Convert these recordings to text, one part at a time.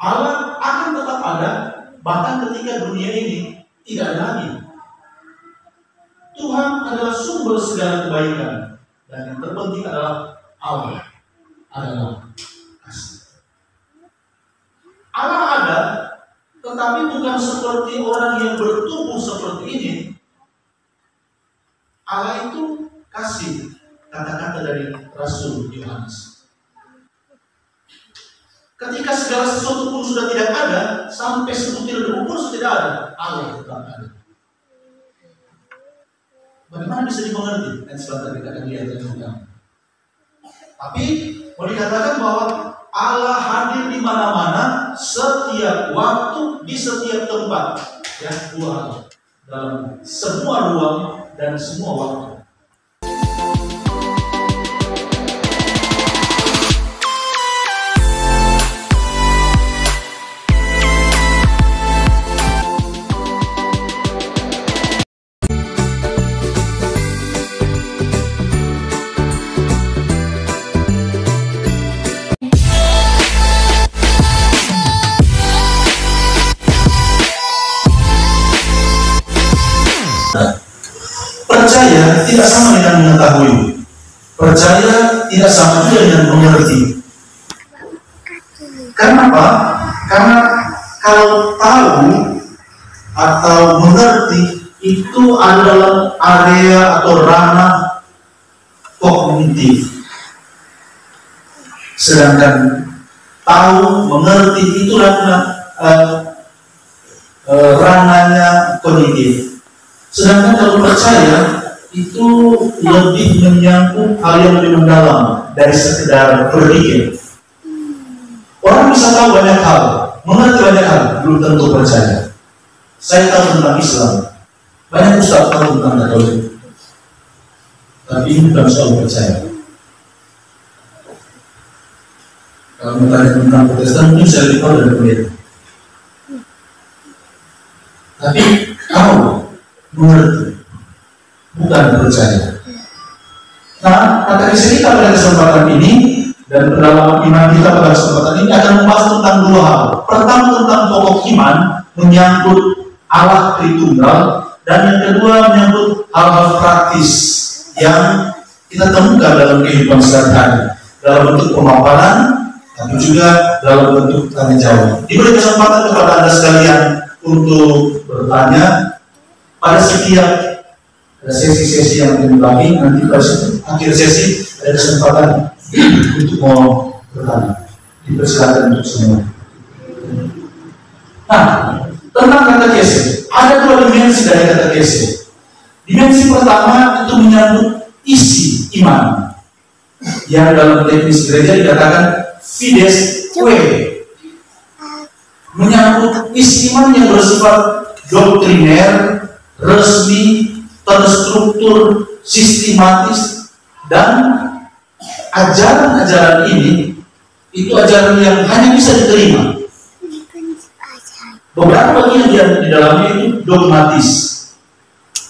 Allah akan tetap ada bahkan ketika dunia ini tidak ada lagi. Tuhan adalah sumber segala kebaikan, dan yang terpenting adalah Allah adalah kasih. Allah ada, tetapi bukan seperti orang yang bertubuh seperti ini. Allah itu kasih, kata-kata dari Rasul Yohanes. Ketika segala sesuatu pun sudah tidak ada, sampai sebutir debu pun sudah tidak ada, Allah tetap ada. Bagaimana bisa dimengerti? Dan sebentar kita akan lihat juga. Tapi mau dikatakan bahwa Allah hadir di mana-mana, setiap waktu, di setiap tempat. Ya, dua hal. Dalam semua ruang dan semua waktu. Percaya tidak sama dengan mengetahui. Percaya tidak sama juga dengan mengerti. Kenapa? Karena kalau tahu atau mengerti itu adalah area atau ranah kognitif. Sedangkan tahu, mengerti itu ranahnya kognitif. Sedangkan kalau percaya itu lebih menyangkut hal yang lebih mendalam dari sekedar berpikir. Orang bisa tahu banyak hal, mengerti banyak hal, belum tentu percaya. Saya tahu tentang Islam, banyak ustaz tahu tentang Katolik, tapi ini bukan soal percaya. Kalau bertanya tentang Protestan, mungkin saya lebih tahu dari pendeta. Tapi tahu, mengerti, bukan percaya. Nah, katekisme kita pada kesempatan ini dan pendalaman iman kita pada kesempatan ini akan membahas tentang dua hal. Pertama tentang pokok iman, menyangkut Allah Tritunggal, dan yang kedua menyangkut hal-hal praktis yang kita temukan dalam kehidupan sehari-hari, dalam bentuk pemaparan, tapi juga dalam bentuk tanya jawab. Diberi kesempatan kepada Anda sekalian untuk bertanya pada setiap sesi-sesi yang dimulai. Nanti pada akhir sesi ada kesempatan untuk mau bertanya. Dipersilakan untuk semua. Nah, tentang katekese, ada dua dimensi dari katekese. Dimensi pertama itu menyangkut isi iman, yang dalam teknis gereja dikatakan fides que, menyangkut isi iman yang bersifat doktriner, resmi, terstruktur, sistematis, dan ajaran-ajaran ini itu ajaran yang hanya bisa diterima. Beberapa bagian yang di dalamnya itu dogmatis,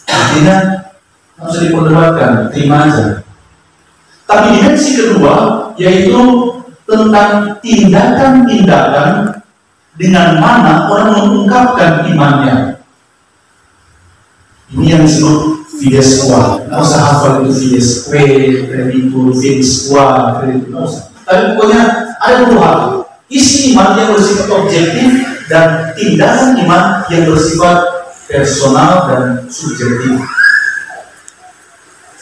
artinya harus diperdebatkan, terima aja. Tapi dimensi kedua yaitu tentang tindakan-tindakan dengan mana orang mengungkapkan imannya. Ini yang disebut fides qua. Nggak usah hafal itu fides que, kreditur, fides qua, kreditur, nggak usah. Tapi pokoknya ada dua hal. Isi iman yang bersifat objektif dan tindakan iman yang bersifat personal dan subjektif.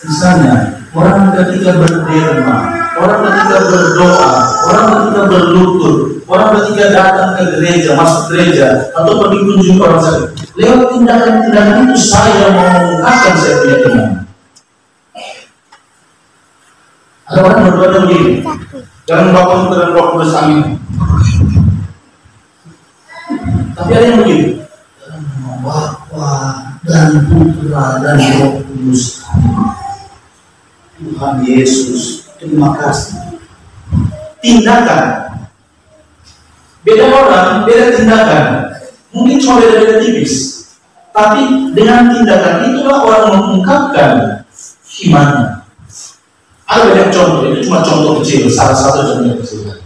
Misalnya, orang ketika berderma, orang ketika berdoa, orang ketika berlutut, orang ketika datang ke gereja, masuk gereja, atau pergi kunjung orang sakit, lewat tindakan-tindakan itu saya mau mengungkapkan saya punya iman. Ada orang berdoa begini, dalam Bapa dan Roh Kudus, amin. Tapi ada yang begini, Bapa dan Putra dan Roh Kudus, Tuhan Yesus, terima kasih. Tindakan, beda orang, beda tindakan. Mungkin cuma beda-beda tipis, tapi dengan tindakan itulah orang mengungkapkan imannya. Ada banyak contoh, itu cuma contoh kecil, salah satu contoh kecil.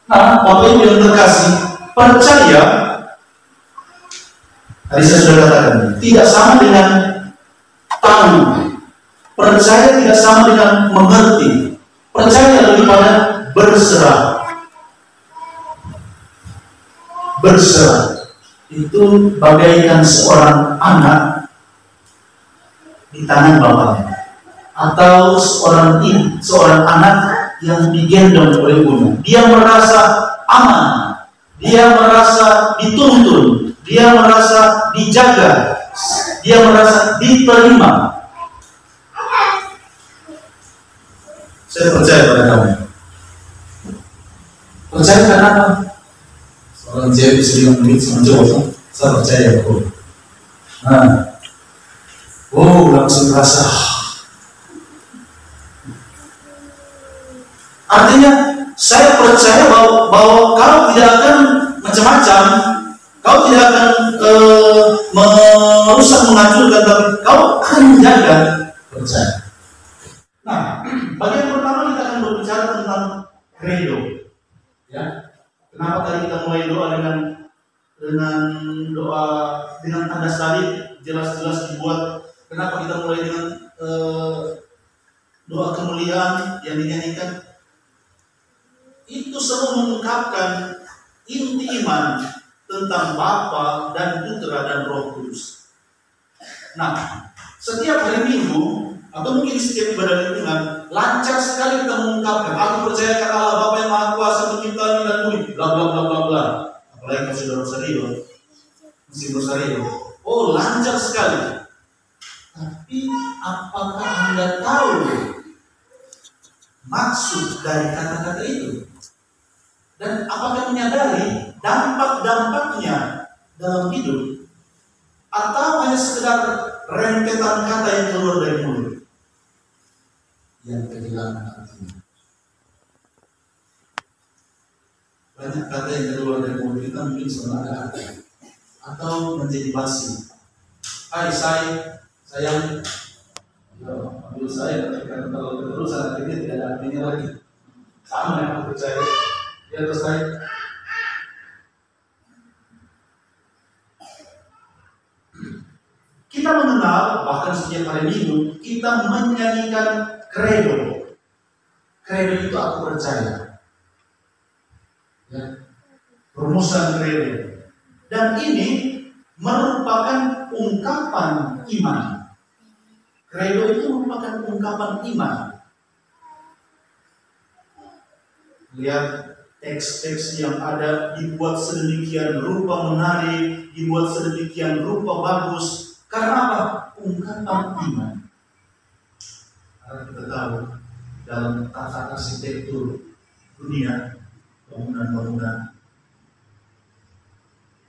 Nah, Bapak Ibu yang terkasih, percaya, tadi saya sudah katakan, tidak sama dengan tahu. Percaya tidak sama dengan mengerti. Percaya lebih pada berserah. Berserah itu bagaikan seorang anak di tangan bapaknya, atau seorang anak yang digendong oleh ibunya. Dia merasa aman, dia merasa dituntun, dia merasa dijaga, dia merasa diterima. Saya percaya pada kamu. Percaya karena apa? Seorang cewek bisa bilang begitu sama cowok, saya percaya kok. Nah, langsung rasa. Artinya, saya percaya bahwa kau tidak akan macam-macam, kau tidak akan merusak, menghancurkan, tapi kau akan menjaga. Percaya. Nah, bagian pertama kita akan berbicara tentang credo. Ya, kenapa tadi kita mulai doa dengan tanda salib jelas-jelas dibuat? Kenapa kita mulai dengan doa kemuliaan yang dinyanyikan? Itu semua mengungkapkan inti iman tentang Bapa dan Putra dan Roh Kudus. Nah, setiap hari Minggu atau mungkin setiap ibadah lingkungan, lancar sekali kita mengungkapkan, aku percaya kata Allah Bapa yang Maha Kuasa pencipta langit dan bumi, bla bla bla bla bla. Apalagi kalau sudah Rosario, mesti Rosario. Lancar sekali. Tapi apakah Anda tahu maksud dari kata-kata itu? Dan apakah menyadari dampak-dampaknya dalam hidup? Atau hanya sekedar rentetan kata yang keluar dari mulut yang kehilangan artinya? Banyak kata yang keluar dari mulut kita mungkin sebenarnya ada atau menjadi basi. Hai sayang, ambil saya, ketika kalau terus akhirnya tidak ada artinya lagi. Sama yang aku percaya. Ya terus saya. Kita mengenal, bahkan setiap hari Minggu kita menyanyikan credo. Credo itu aku percaya. Ya. Rumusan credo. Dan ini merupakan ungkapan iman. Credo itu merupakan ungkapan iman. Lihat teks-teks yang ada dibuat sedemikian rupa menarik, dibuat sedemikian rupa bagus. Karena apa? Ungkapan iman. Karena kita tahu dalam tata arsitektur dunia, bangunan-bangunan,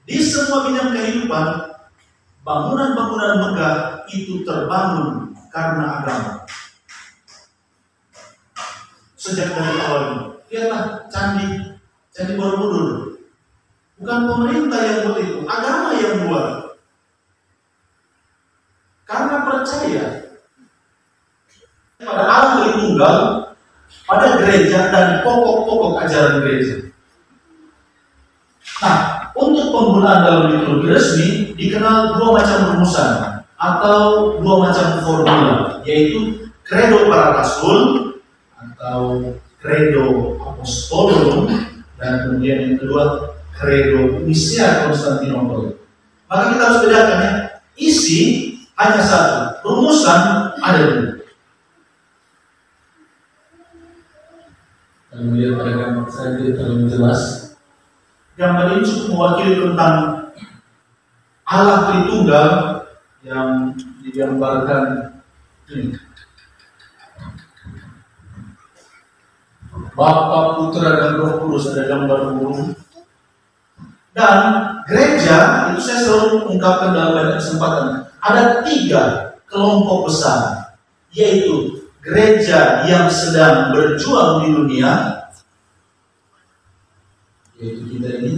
di semua bidang kehidupan, bangunan-bangunan megah itu terbangun karena agama. Sejak dari awal, lihatlah candi Borobudur. Bukan pemerintah yang buat itu, agama yang buat. Karena percaya pada Allah Tritunggal, pada gereja dan pokok-pokok ajaran gereja. Nah, untuk penggunaan dalam liturgi resmi dikenal dua macam rumusan atau dua macam formula, yaitu credo para rasul atau credo apostolum, dan kemudian yang kedua credo Nicea Konstantinopel. Maka kita harus bedakan ya, isi hanya satu, rumusan ada dua. Kemudian pada gambar saya tidak terlalu jelas. Gambar ini cukup mewakili tentang Allah Tritunggal yang digambarkan ini. Bapa, Putra, dan Roh Kudus, ada gambar burung. Dan gereja itu saya selalu ungkapkan dalam banyak kesempatan. Ada 3 kelompok besar, yaitu gereja yang sedang berjuang di dunia, yaitu kita ini.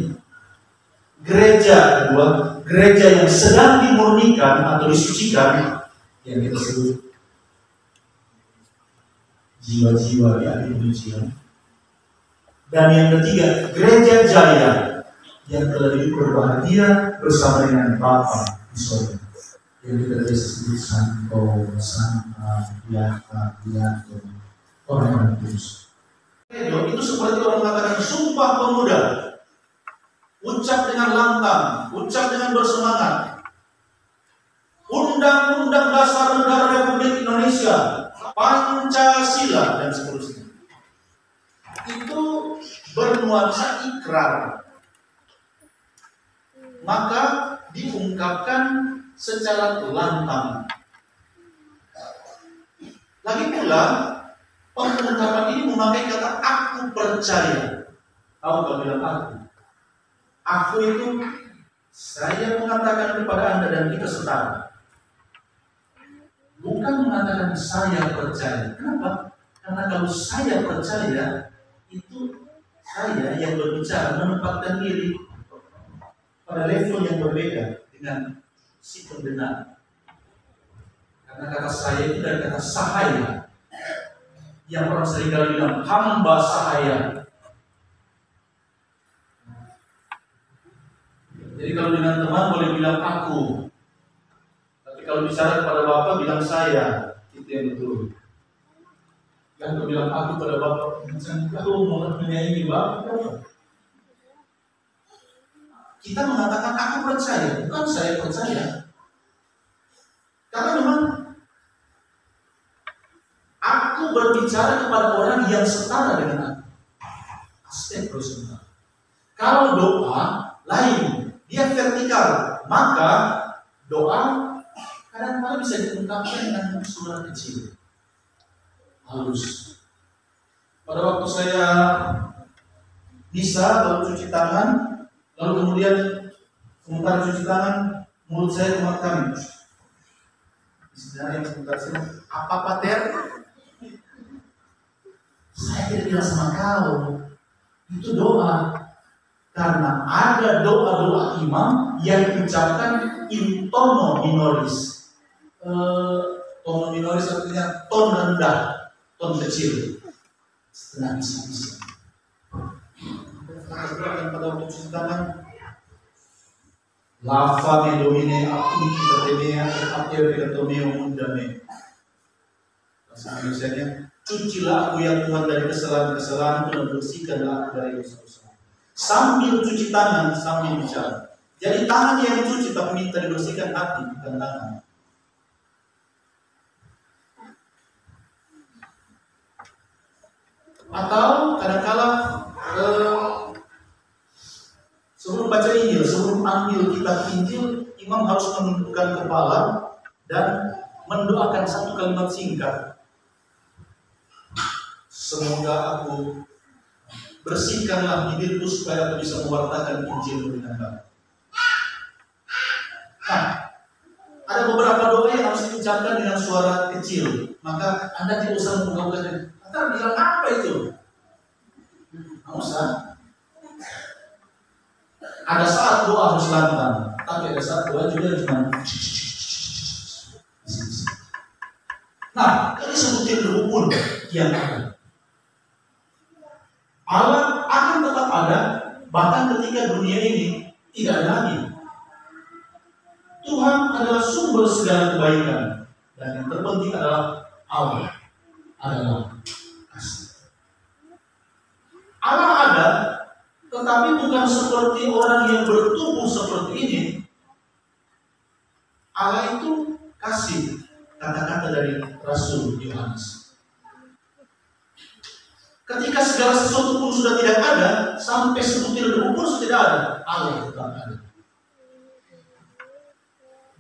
Gereja kedua, gereja yang sedang dimurnikan atau disucikan, yang kita sebut jiwa-jiwa yang diujian. Dan yang ketiga, gereja jaya yang telah hidup berbahagia bersama dengan Bapa di surga. Yang kita biasa sebut Santo, Santa, Beata, Beato, orang yang kudus. Itu seperti orang mengatakan sumpah pemuda. Ucap dengan lantang, ucap dengan bersemangat. Undang-undang dasar negara Republik Indonesia, Pancasila dan seterusnya. Itu bernuansa ikrar. Maka diungkapkan secara lantang. Lagi pula, pengungkapan ini memakai kata aku percaya. Tahu kalau bilang aku? Aku itu saya mengatakan kepada Anda dan kita setara. Bukan mengatakan saya percaya. Kenapa? Karena kalau saya percaya, itu saya yang berbicara menempatkan diri pada level yang berbeda dengan si pendengar. Karena kata saya itu dari kata sahaya, yang orang seringkali bilang hamba sahaya. Jadi kalau dengan teman boleh bilang aku, tapi kalau bicara kepada Bapak bilang saya, itu yang betul. Yang kalau bilang aku pada Bapak, aku mau menyayangi Bapak. Kita mengatakan aku percaya, bukan saya percaya. Karena memang aku berbicara kepada orang yang setara dengan aku. Astagfirullah. Kalau doa lain, dia vertikal, maka doa kadang-kadang bisa diungkapkan dengan suara kecil, halus. Pada waktu saya bisa lalu cuci tangan, lalu kemudian sementara cuci tangan, mulut saya kemar-kamar. Sebenarnya sebentar sini, apa pater? Saya tidak bilang sama kau, itu doa. Karena ada doa-doa imam yang diucapkan in tono minoris. Tono minoris artinya ton rendah, ton kecil, setengah bisa. Dan pada waktu cuci tangan, lava me domine aku kita temea akhir kita meo mundame. Bahasa Indonesianya, cucilah aku yang Tuhan dari kesalahan-kesalahanku dan bersihkanlah aku dari dosa-dosa. Sambil cuci tangan, sambil bicara. Jadi tangan yang dicuci tapi minta dibersihkan hati, bukan tangan. Atau kadang-kala sebelum baca Injil, sebelum ambil kitab Injil, imam harus menundukkan kepala dan mendoakan satu kalimat singkat. Semoga aku bersihkanlah bibirku supaya aku bisa mewartakan Injil dengan baik. Nah, ada beberapa doa yang harus diucapkan dengan suara kecil. Maka Anda tidak usah menggaungkan. Anda bilang apa itu? Nggak usah. Ada saat doa harus lantang, tapi ada saat doa juga cuma. Nah, ini sebutin rukun yang ada. Allah akan tetap ada bahkan ketika dunia ini tidak ada lagi. Tuhan adalah sumber segala kebaikan, dan yang terpenting adalah Allah adalah kasih. Allah ada, tetapi bukan seperti orang yang bertubuh seperti ini. Allah itu kasih, kata-kata dari Rasul Yohanes. Ketika segala sesuatu pun sudah tidak ada, sampai sebutir debu pun sudah tidak ada, Allah tetap ada.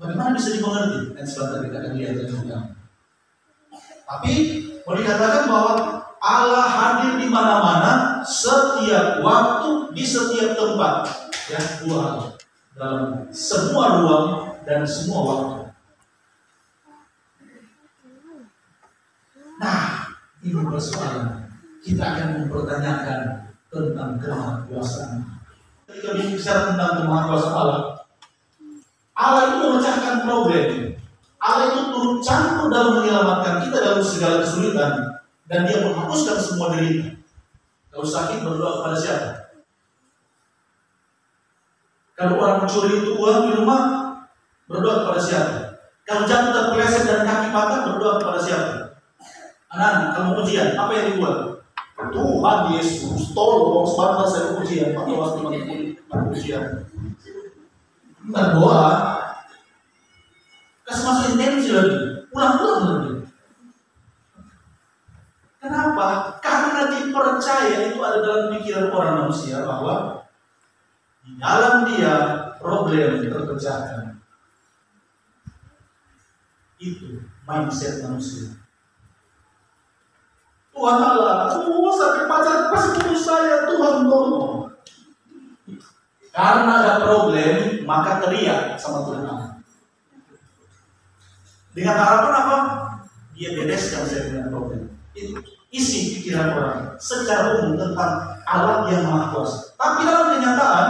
Bagaimana bisa dimengerti? Dan sebentar kita akan lihat juga. Tapi mau dikatakan bahwa Allah hadir di mana-mana, setiap waktu, di setiap tempat. Ya, dua hal. Dalam semua ruang dan semua waktu. Nah, ini persoalan. Kita akan mempertanyakan tentang kemahakuasaan. Ketika bicara tentang kemahakuasaan Allah, Allah itu memecahkan problem. Allah itu turut campur dalam menyelamatkan kita dalam segala kesulitan, dan Dia menghapuskan semua derita. Kalau sakit berdoa kepada siapa? Kalau orang mencuri itu uang di rumah, berdoa kepada siapa? Kalau jatuh terpeleset dan kaki patah, berdoa kepada siapa? Anak-anak, kalau ujian, apa yang dibuat? Tuhan Yesus, tolong sebentar saya ujian, pakai waktu ujian. Berdoa, kasih masuk intensi lagi, ulang-ulang lagi. Kenapa? Karena dipercaya itu ada dalam pikiran orang manusia bahwa di dalam dia problem terpecahkan. Itu mindset manusia. Tuhan Allah, sampai pacar pasti putus saya, Tuhan tolong. Karena ada problem, maka teriak sama Tuhan Allah. Dengan harapan apa? Dia bereskan saya dengan problem. Isi pikiran orang secara umum tentang Allah yang Maha Kuasa. Tapi dalam kenyataan,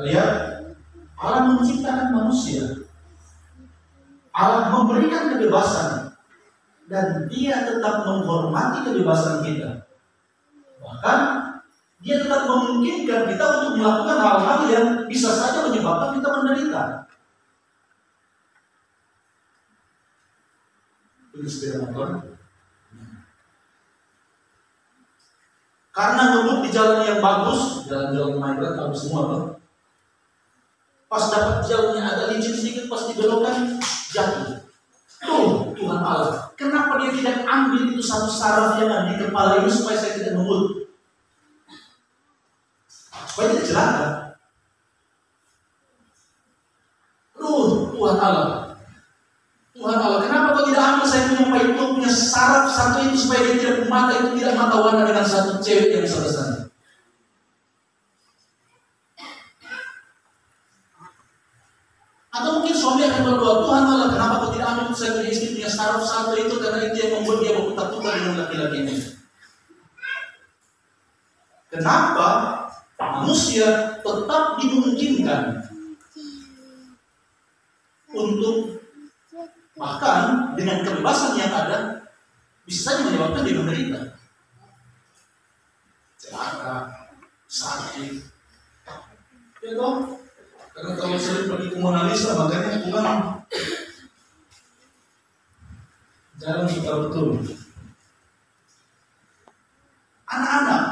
lihat, Allah menciptakan manusia. Allah memberikan kebebasan dan dia tetap menghormati kebebasan kita. Bahkan dia tetap memungkinkan kita untuk melakukan hal-hal yang bisa saja menyebabkan kita menderita. Beli sepeda motor. Karena ngebut di jalan yang bagus, jalan-jalan Maibrat bagus semua tuh. Pas dapat jalannya agak licin sedikit, pas dibelokkan jatuh. Tuh Tuhan Allah, kenapa dia tidak ambil itu satu saraf yang ada di kepala ini supaya saya tidak ngebut? Supaya tidak celaka. Tuhan Allah. Tuhan Allah, kenapa kau tidak ambil saya punya saraf satu itu supaya dia tidak mata itu tidak mata warna dengan satu cewek yang besar-besar. Atau mungkin suami akan berdoa, Tuhan Allah, kenapa kau tidak ambil saya punya istri punya saraf satu itu karena itu yang membuat dia berputar-putar dengan laki-laki ini. Kenapa manusia tetap dimungkinkan untuk bahkan dengan kebebasan yang ada bisa saja menyebabkan dia menderita, celaka, sakit, ya toh? Karena kalau sering pergi ke Mona Lisa, makanya Tuhan jarang kita betul. Anak-anak,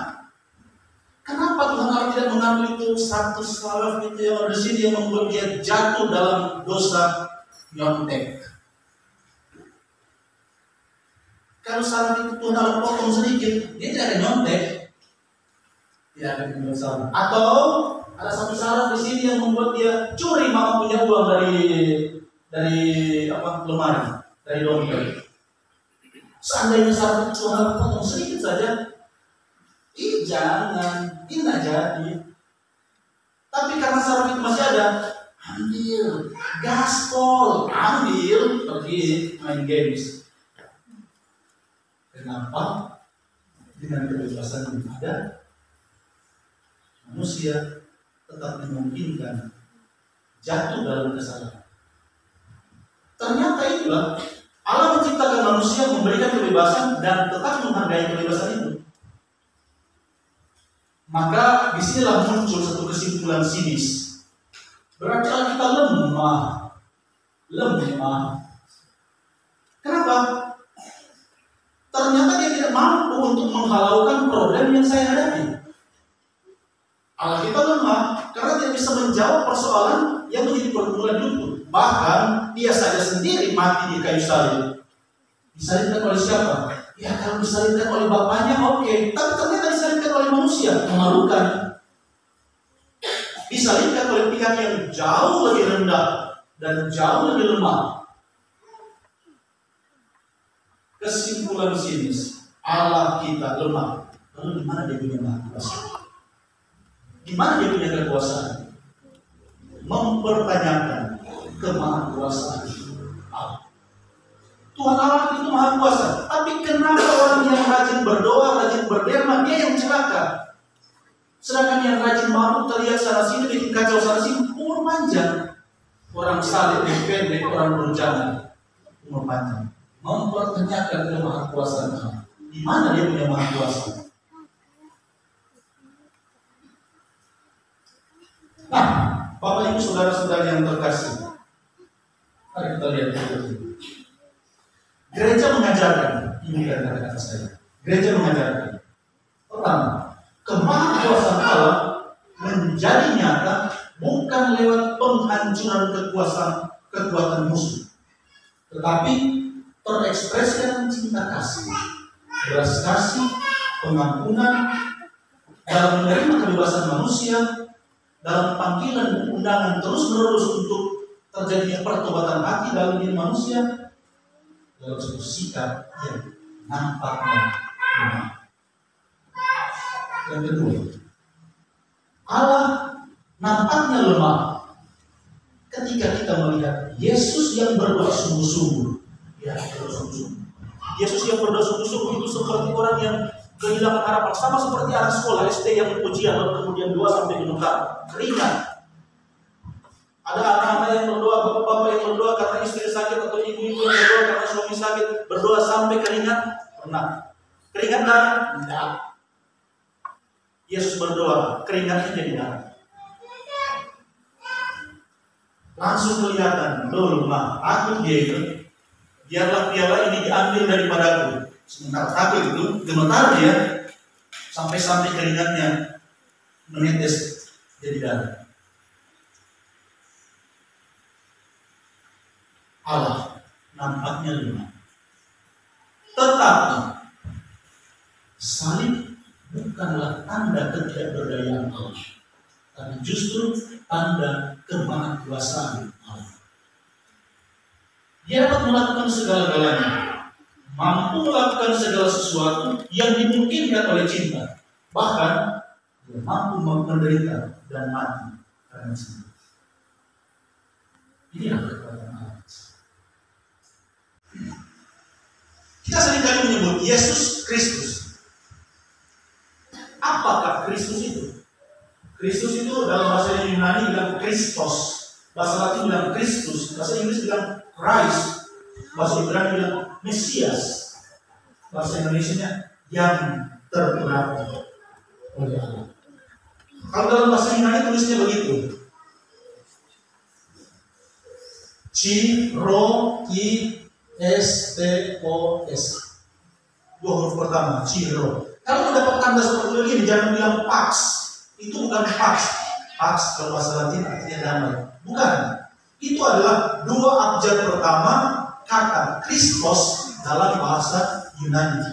kenapa Tuhan Allah tidak mengambil itu satu saraf itu yang ada di sini yang membuat dia jatuh dalam dosa nyontek? Kalau saraf itu Tuhan Allah potong sedikit, dia tidak akan nyontek, tidak akan berdosa. Atau ada satu saraf di sini yang membuat dia curi mama punya uang dari lemari, dari dompet. Seandainya saraf itu Tuhan Allah potong sedikit saja, jangan, ini tidak jadi. Tapi karena saraf itu masih ada, ambil, gaspol, ambil, pergi main games. Kenapa? Dengan kebebasan yang ada, manusia tetap memungkinkan jatuh dalam kesalahan. Ternyata itulah Allah menciptakan manusia, memberikan kebebasan dan tetap menghargai kebebasan itu. Maka disinilah muncul satu kesimpulan sinis. Berarti kita lemah. Kenapa? Ternyata dia tidak mampu untuk menghalaukan problem yang saya hadapi. Allah kita lemah karena tidak bisa menjawab persoalan yang menjadi pergumulan hidupku. Bahkan dia saja sendiri mati di kayu salib. Disalibkan oleh siapa? Ya kalau disalibkan oleh bapaknya oke. Tapi ternyata disalibkan oleh manusia, memalukan. Disalibkan oleh pihak yang jauh lebih rendah dan jauh lebih lemah. Kesimpulan sinis, Allah kita lemah. Lalu di mana dia punya maha kuasa? Di mana dia punya kekuasaan? Mempertanyakan kemahakuasaan Allah. Tuhan Allah itu maha kuasa. Tapi kenapa orang yang rajin berdoa, rajin berderma, dia yang celaka? Sedangkan yang rajin mabuk terlihat sana sini, bikin kacau sana sini, umur panjang. Orang saleh, pendek, orang berjalan, umur panjang. Mempertanyakan kemahakuasaan Allah. Di mana dia punya maha kuasa? Nah, Bapak Ibu saudara-saudara yang terkasih, mari kita lihat ini. Gereja mengajarkan, ini kata-kata saya. Gereja mengajarkan, pertama, kemahakuasaan Allah menjadi nyata bukan lewat penghancuran kekuatan musuh, tetapi terekspresikan cinta kasih, belas kasih, pengampunan dalam menerima kebebasan manusia, dalam panggilan undangan terus-menerus untuk terjadinya pertobatan hati dalam diri manusia, dalam suatu sikap yang nampaknya lemah. Yang kedua, Allah nampaknya lemah ketika kita melihat Yesus yang berdoa sungguh-sungguh. Ya, Yesus yang berdoa sungguh-sungguh itu seperti orang yang kehilangan harapan, sama seperti anak sekolah SD yang ujian lalu kemudian doa sampai gemetar, keringat. Ada anak-anak yang berdoa, bapak-bapak yang berdoa karena istri sakit, atau ibu-ibu yang berdoa karena suami sakit, berdoa sampai keringat. Pernah? Keringat darah? Tidak. Yesus berdoa, keringatnya jadi darah. Langsung kelihatan, loh mah, aku dia, biarlah piala ini diambil daripadaku. Sementara takut itu gemetar dia, sampai keringatnya menetes jadi darah. Allah nampaknya lemah, tetapi salib bukanlah tanda ketidakberdayaan Allah, tapi justru tanda kemahakuasaan Allah. Dia dapat melakukan segala-galanya, mampu melakukan segala sesuatu yang dimungkinkan oleh cinta, bahkan dia mampu menderita dan mati karena cinta. Inilah kekuatan Allah. Kita seringkali menyebut Yesus Kristus. Apakah Kristus itu? Kristus itu dalam bahasa Yunani bilang Kristos, bahasa Latin bilang Kristus, bahasa Inggris bilang Christ, bahasa Ibrani bilang Mesias, bahasa Indonesianya yang terurapi oleh Allah. Kalau dalam bahasa Yunani tulisnya begitu, Christos. Dua huruf pertama, Ciro. Kalau mendapat tanda seperti ini, jangan bilang pax. Itu bukan pax. Pax kalau bahasa Latin artinya damai. Bukan. Itu adalah dua abjad pertama kata Kristos dalam bahasa Yunani.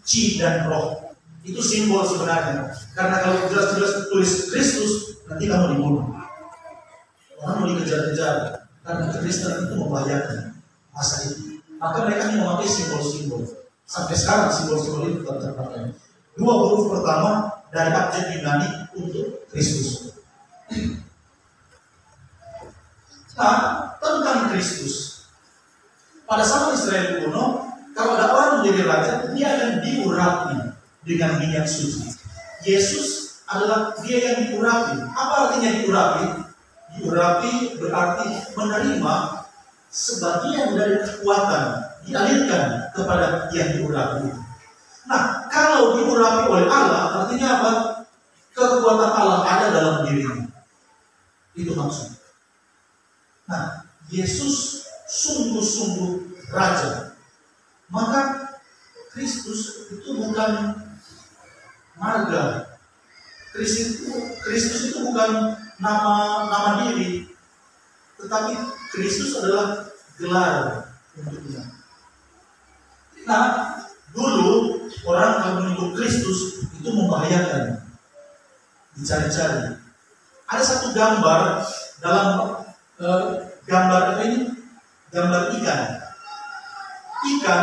Ci dan roh. Itu simbol sebenarnya. Karena kalau jelas-jelas tulis Kristus, nanti kamu dibunuh. Orang mau dikejar-kejar. Karena Kristen itu membahayakan masa itu. Maka mereka memakai simbol-simbol. Sampai sekarang simbol-simbol itu tetap terpakai. Dua huruf pertama dari abjad Yunani untuk Kristus. Nah, tentang Kristus. Pada zaman Israel kuno, kalau ada orang menjadi raja, dia akan diurapi dengan minyak suci. Yesus adalah dia yang diurapi. Apa artinya diurapi? Diurapi berarti menerima sebagian dari kekuatan, dialirkan kepada yang diurapi. Nah, kalau diurapi oleh Allah, artinya apa? Kekuatan Allah ada dalam dirinya. Itu maksudnya. Nah, Yesus sungguh-sungguh raja. Maka Kristus itu bukan marga. Kristus itu bukan nama diri, tetapi Kristus adalah gelar untuk dia. Nah, dulu orang kalau menyebut Kristus itu membahayakan, dicari-cari. Ada satu gambar dalam gambar ini, gambar ikan. Ikan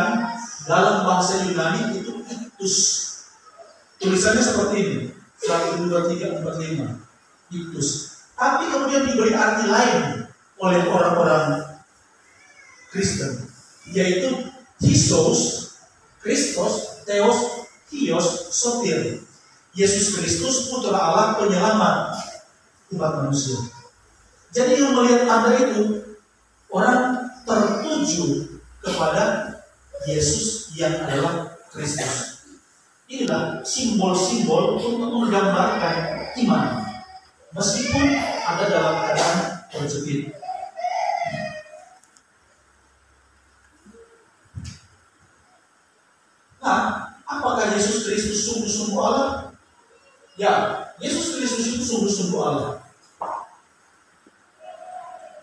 dalam bahasa Yunani itu iktus. Tulisannya seperti ini, 1, 2, 3, 4, 5. Iktus. Tapi kemudian diberi arti lain oleh orang-orang Kristen, yaitu Theos, Kristos, Theos, Hios, Sotir. Yesus Kristus putra Allah penyelamat umat manusia. Jadi yang melihat tanda itu, orang tertuju kepada Yesus yang adalah Kristus. Inilah simbol-simbol untuk menggambarkan iman, meskipun ada dalam keadaan terjepit. Nah, apakah Yesus Kristus sungguh-sungguh Allah? Ya, Yesus Kristus itu sungguh-sungguh Allah.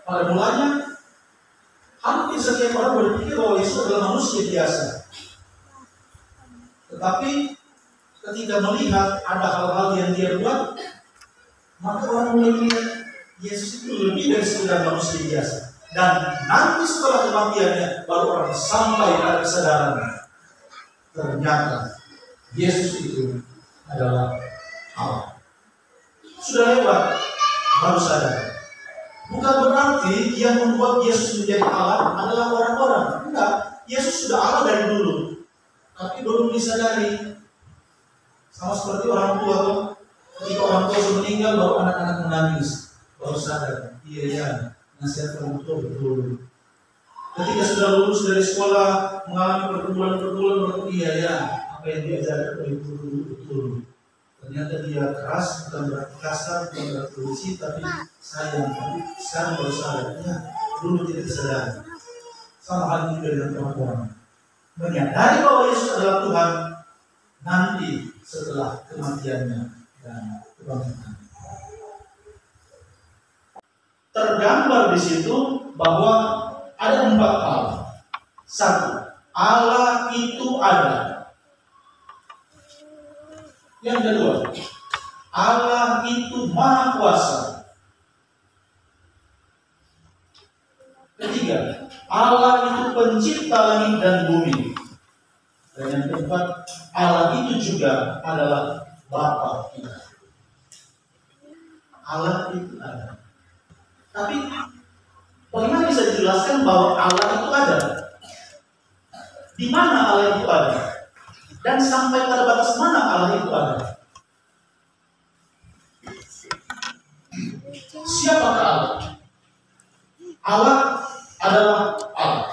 Pada mulanya, hampir setiap orang berpikir bahwa Yesus adalah manusia biasa. Tetapi ketika melihat ada hal-hal yang dia buat, maka orang mulai melihat Yesus itu lebih dari sekedar manusia biasa. Dan nanti setelah kematiannya, baru orang sampai pada kesadaran, ternyata Yesus itu adalah Allah. Sudah lewat, baru sadar. Bukan berarti yang membuat Yesus menjadi Allah adalah orang-orang. Enggak, Yesus sudah Allah dari dulu, tapi belum disadari. Sama seperti orang tua tuh, ketika orang tua sudah meninggal, baru anak-anak menangis, baru sadar. Iya ya, nasihat orang tua betul. Ketika sudah lulus dari sekolah, mengalami pergumulan, iya ya, apa yang diajarkan oleh guru betul. Ternyata dia keras, bukan berarti kasar, bukan berarti polisi, tapi sayang. Tapi sekarang baru sadar, ya, dulu tidak sadar. Sama halnya juga dengan orang-orang. Menyadari bahwa Yesus adalah Tuhan nanti setelah kematiannya dan kebangkitan. Tergambar di situ bahwa ada 4 hal. 1, Allah itu ada. Yang kedua, Allah itu Maha Kuasa. Ketiga, Allah itu pencipta langit dan bumi. Dan yang keempat, Allah itu juga adalah Bapa kita. Allah itu ada. Tapi bagaimana bisa dijelaskan bahwa Allah itu ada? Di mana Allah itu ada? Dan sampai pada batas mana Allah itu ada? Siapakah Allah? Allah adalah Allah.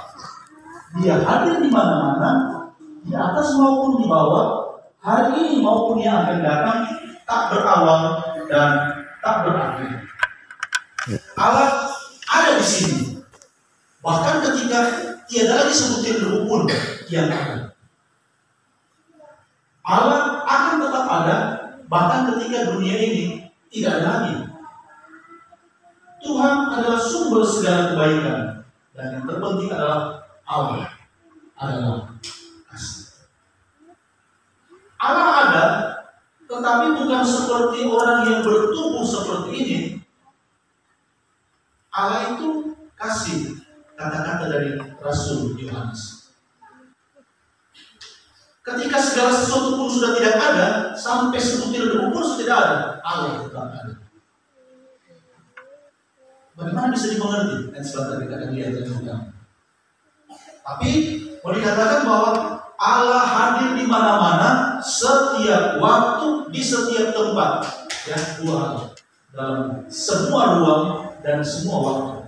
Dia hadir di mana-mana, di atas maupun di bawah, hari ini maupun yang akan datang, tak berawal dan tak berakhir. Allah ada di sini. Bahkan ketika tiada lagi sebutir debu pun yang ada. Allah akan tetap ada bahkan ketika dunia ini tidak ada lagi. Tuhan adalah sumber segala kebaikan, dan yang terpenting adalah Allah adalah kasih. Allah ada, tetapi bukan seperti orang yang bertubuh seperti ini. Allah itu kasih, kata-kata dari Rasul Yohanes. Ketika segala sesuatu pun sudah tidak ada, sampai sebutir debu pun sudah tidak ada, Allah tetap ada. Bagaimana bisa dimengerti? Dan sebentar kita akan lihat juga. Tapi mau dikatakan bahwa Allah hadir di mana-mana, setiap waktu, di setiap tempat. Ya, 2 hal. Dalam semua ruang dan semua waktu.